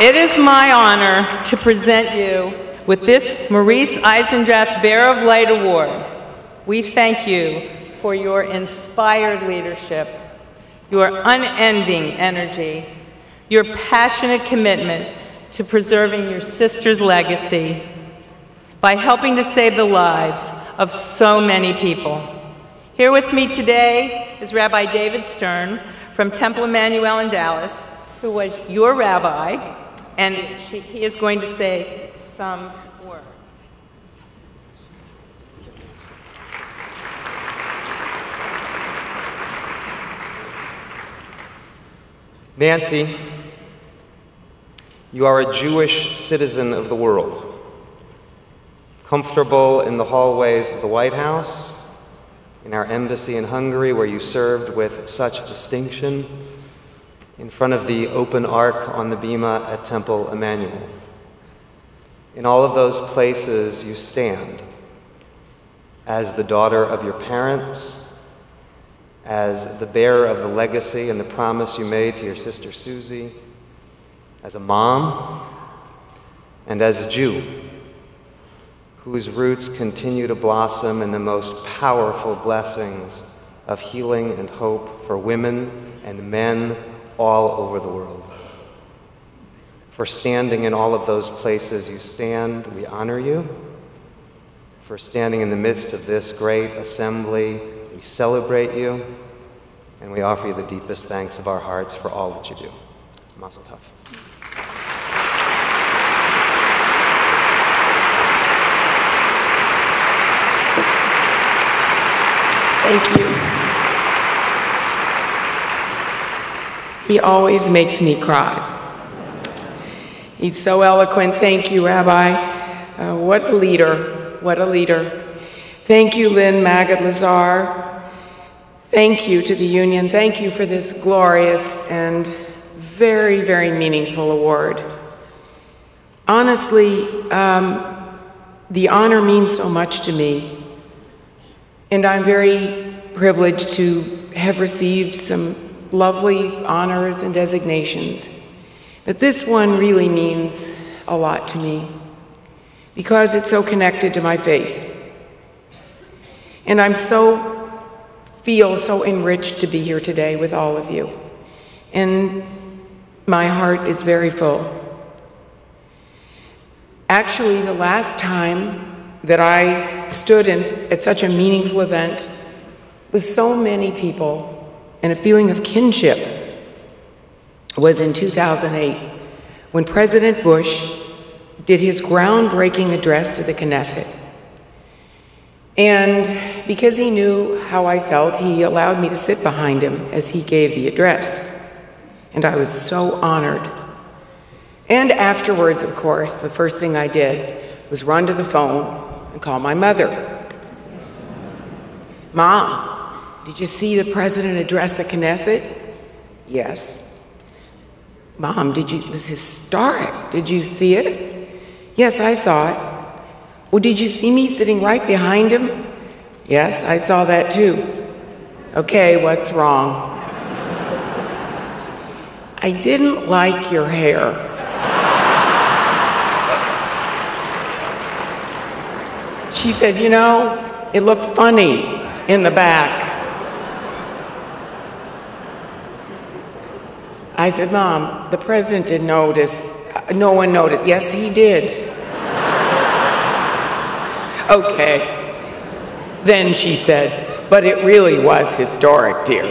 It is my honor to present you with this Maurice Eisendrath Bear of Light Award. We thank you for your inspired leadership, your unending energy, your passionate commitment to preserving your sister's legacy by helping to save the lives of so many people. Here with me today is Rabbi David Stern from Temple Emmanuel in Dallas, who was your rabbi, and he is going to say some words. Nancy, you are a Jewish citizen of the world, comfortable in the hallways of the White House, in our embassy in Hungary where you served with such distinction, in front of the open ark on the bima at Temple Emmanuel. In all of those places you stand as the daughter of your parents, as the bearer of the legacy and the promise you made to your sister Susie, as a mom, and as a Jew whose roots continue to blossom in the most powerful blessings of healing and hope for women and men all over the world. For standing in all of those places you stand, we honor you. For standing in the midst of this great assembly, we celebrate you, and we offer you the deepest thanks of our hearts for all that you do. Mazel tov. Thank you. He always makes me cry. He's so eloquent. Thank you, Rabbi. What a leader. What a leader. Thank you, Lynn Magad-Lazar. Thank you to the union. Thank you for this glorious and very, very meaningful award. Honestly, the honor means so much to me, and I'm very privileged to have received some lovely honors and designations. But this one really means a lot to me because it's so connected to my faith. And I'm feel so enriched to be here today with all of you. And my heart is very full. Actually, the last time that I stood at such a meaningful event with so many people and a feeling of kinship was in 2008 when President Bush did his groundbreaking address to the Knesset. And because he knew how I felt, he allowed me to sit behind him as he gave the address. And I was so honored. And afterwards, of course, the first thing I did was run to the phone and call my mother. Mom, did you see the president address the Knesset? Yes. Mom, it was historic. Did you see it? Yes, I saw it. Well, did you see me sitting right behind him? Yes, I saw that too. Okay, what's wrong? I didn't like your hair. She said, you know, it looked funny in the back. I said, Mom, the president didn't notice. No one noticed. Yes, he did. Okay. Then she said, but it really was historic, dear.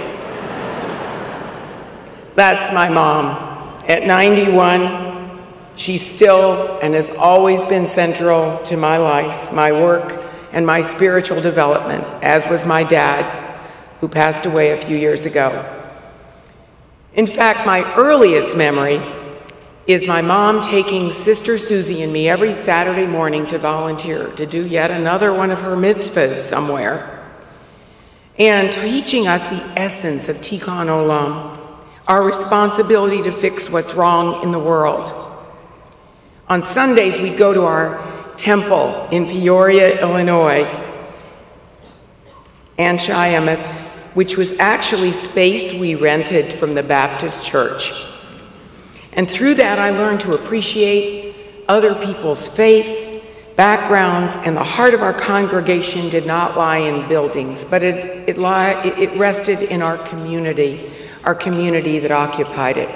That's my mom. At 91, she's still and has always been central to my life, my work, and my spiritual development, as was my dad, who passed away a few years ago. In fact, my earliest memory is my mom taking Sister Susie and me every Saturday morning to volunteer, to do yet another one of her mitzvahs somewhere, and teaching us the essence of Tikkun Olam, our responsibility to fix what's wrong in the world. On Sundays, we'd go to our temple in Peoria, Illinois, and which was actually space we rented from the Baptist church. And through that, I learned to appreciate other people's faith, backgrounds, and the heart of our congregation did not lie in buildings, but it rested in our community that occupied it.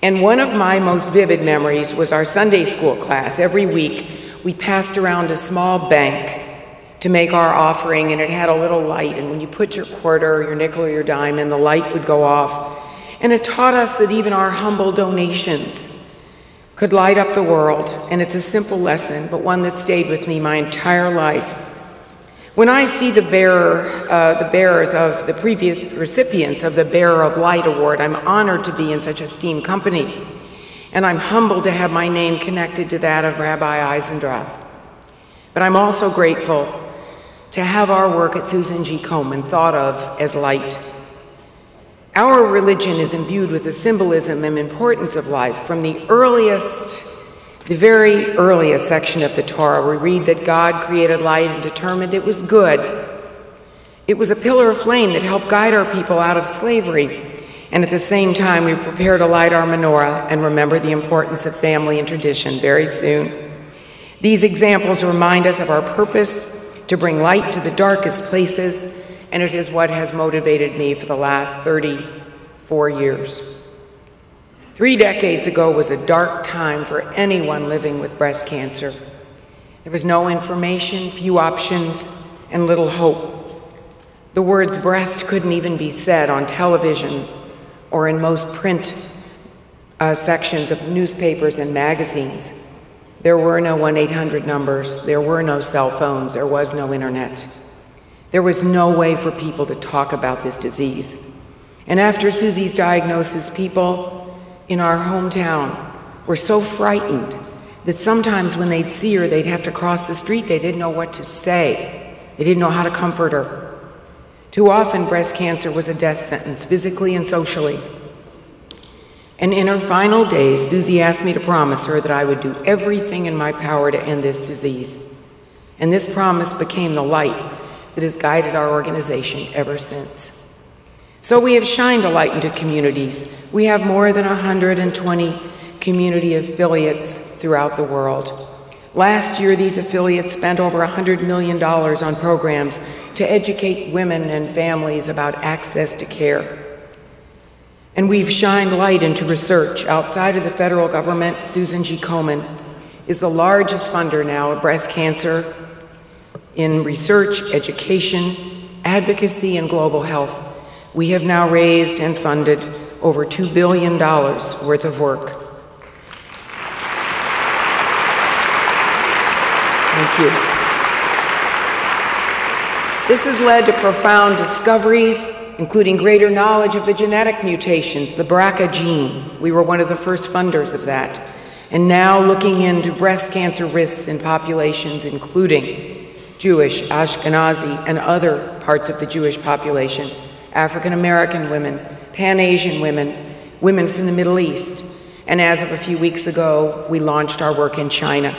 And one of my most vivid memories was our Sunday school class. Every week, we passed around a small bank to make our offering, and it had a little light, and when you put your quarter or your nickel or your dime in, the light would go off. And it taught us that even our humble donations could light up the world, and it's a simple lesson, but one that stayed with me my entire life. When I see the bearers of the previous recipients of the Bearer of Light Award, I'm honored to be in such esteemed company, and I'm humbled to have my name connected to that of Rabbi Eisendrath. But I'm also grateful to have our work at Susan G. Komen thought of as light. Our religion is imbued with the symbolism and importance of life. From the very earliest section of the Torah, we read that God created light and determined it was good. It was a pillar of flame that helped guide our people out of slavery. And at the same time, we prepare to light our menorah and remember the importance of family and tradition very soon. These examples remind us of our purpose to bring light to the darkest places, and it is what has motivated me for the last 34 years. 3 decades ago was a dark time for anyone living with breast cancer. There was no information, few options, and little hope. The words breast couldn't even be said on television or in most print sections of newspapers and magazines. There were no 1-800 numbers, there were no cell phones, there was no internet. There was no way for people to talk about this disease. And after Susie's diagnosis, people in our hometown were so frightened that sometimes when they'd see her, they'd have to cross the street. They didn't know what to say. They didn't know how to comfort her. Too often, breast cancer was a death sentence, physically and socially. And in her final days, Susie asked me to promise her that I would do everything in my power to end this disease. And this promise became the light that has guided our organization ever since. So we have shined a light into communities. We have more than 120 community affiliates throughout the world. Last year, these affiliates spent over $100 million on programs to educate women and families about access to care. And we've shined light into research. Outside of the federal government, Susan G. Komen is the largest funder now of breast cancer in research, education, advocacy, and global health. We have now raised and funded over $2 billion worth of work. Thank you. This has led to profound discoveries, including greater knowledge of the genetic mutations, the BRCA gene. We were one of the first funders of that. And now looking into breast cancer risks in populations, including Jewish, Ashkenazi, and other parts of the Jewish population, African American women, Pan-Asian women, women from the Middle East. And as of a few weeks ago, we launched our work in China.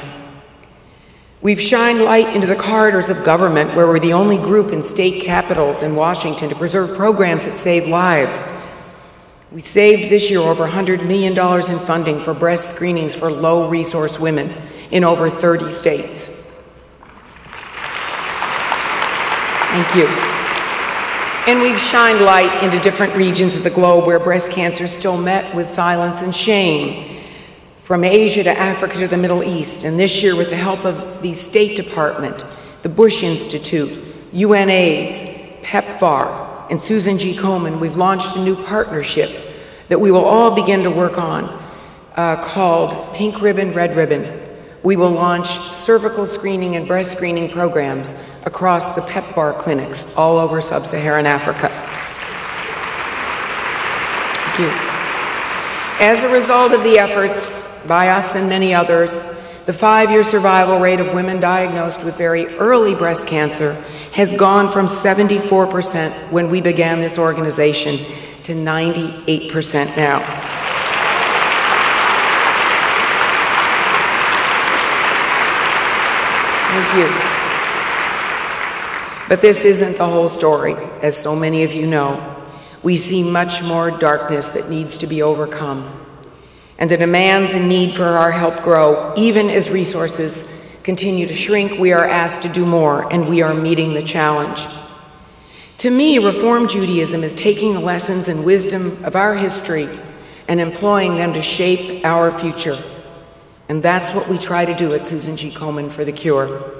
We've shined light into the corridors of government, where we're the only group in state capitals in Washington to preserve programs that save lives. We saved this year over $100 million in funding for breast screenings for low-resource women in over 30 states. Thank you. And we've shined light into different regions of the globe where breast cancer is still met with silence and shame. From Asia to Africa to the Middle East, and this year with the help of the State Department, the Bush Institute, UNAIDS, PEPFAR, and Susan G. Komen, we've launched a new partnership that we will all begin to work on called Pink Ribbon, Red Ribbon. We will launch cervical screening and breast screening programs across the PEPFAR clinics all over sub-Saharan Africa. Thank you. As a result of the efforts by us and many others, the 5-year survival rate of women diagnosed with very early breast cancer has gone from 74% when we began this organization to 98% now. Thank you. But this isn't the whole story, as so many of you know. we see much more darkness that needs to be overcome. And the demands and need for our help grow. Even as resources continue to shrink, we are asked to do more, and we are meeting the challenge. To me, Reform Judaism is taking the lessons and wisdom of our history and employing them to shape our future. And that's what we try to do at Susan G. Komen for the Cure.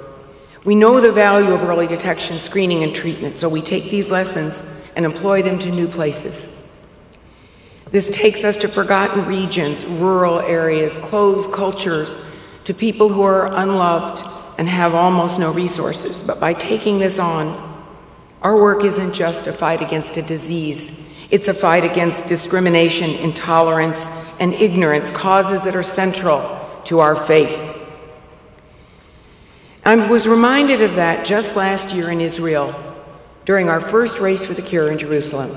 We know the value of early detection, screening, and treatment, so we take these lessons and employ them to new places. This takes us to forgotten regions, rural areas, closed cultures, to people who are unloved and have almost no resources. But by taking this on, our work isn't just a fight against a disease. It's a fight against discrimination, intolerance, and ignorance, causes that are central to our faith. I was reminded of that just last year in Israel, during our first Race for the Cure in Jerusalem.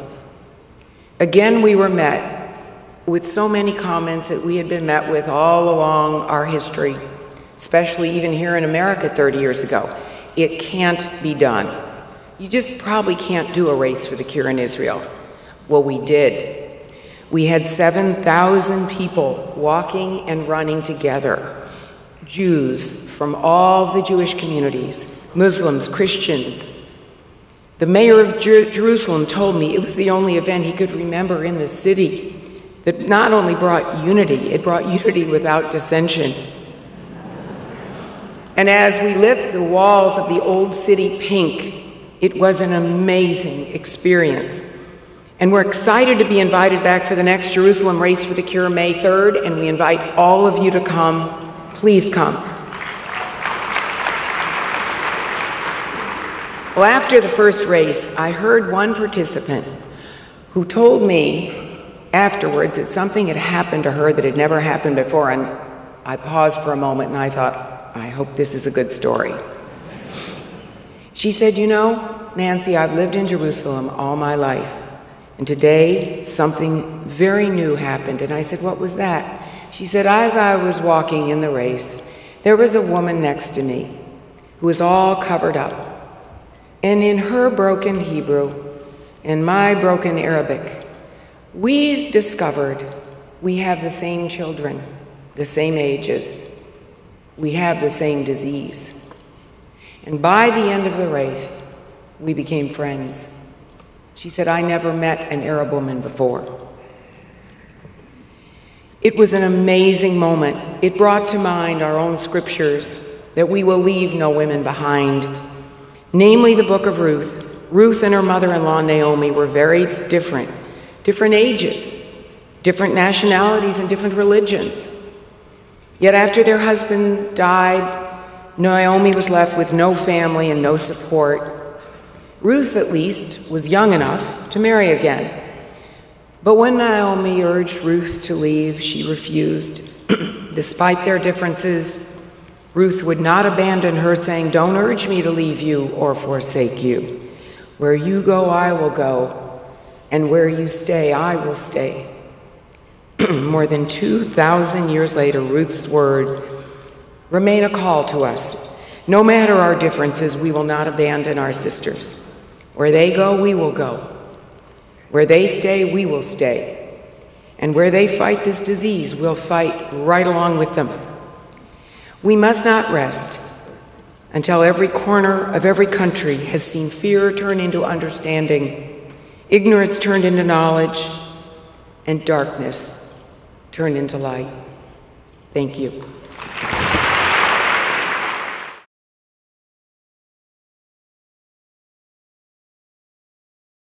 Again, we were met with so many comments that we had been met with all along our history, especially even here in America 30 years ago. It can't be done. You just probably can't do a Race for the Cure in Israel. Well, we did. We had 7,000 people walking and running together. Jews from all the Jewish communities, Muslims, Christians. The mayor of Jerusalem told me it was the only event he could remember in the city that not only brought unity, it brought unity without dissension. And as we lit the walls of the old city pink, it was an amazing experience. And we're excited to be invited back for the next Jerusalem Race for the Cure, May 3rd, and we invite all of you to come. Please come. Well, after the first race, I heard one participant who told me afterwards that something had happened to her that had never happened before, and I paused for a moment and I thought, I hope this is a good story. She said, you know, Nancy, I've lived in Jerusalem all my life, and today something very new happened. And I said, what was that? She said, as I was walking in the race, there was a woman next to me who was all covered up. And in her broken Hebrew, in my broken Arabic, we discovered we have the same children, the same ages. We have the same disease. And by the end of the race, we became friends. She said, I never met an Arab woman before. It was an amazing moment. It brought to mind our own scriptures that we will leave no women behind. Namely, the book of Ruth. Ruth and her mother-in-law, Naomi, were very different ages, different nationalities, and different religions. Yet after their husband died, Naomi was left with no family and no support. Ruth, at least, was young enough to marry again. But when Naomi urged Ruth to leave, she refused. Despite their differences, Ruth would not abandon her, saying, don't urge me to leave you or forsake you. Where you go, I will go, and where you stay, I will stay. More than 2,000 years later, Ruth's word remain a call to us. No matter our differences, we will not abandon our sisters. Where they go, we will go. Where they stay, we will stay. And where they fight this disease, we'll fight right along with them. We must not rest until every corner of every country has seen fear turn into understanding, ignorance turned into knowledge, and darkness turned into light. Thank you.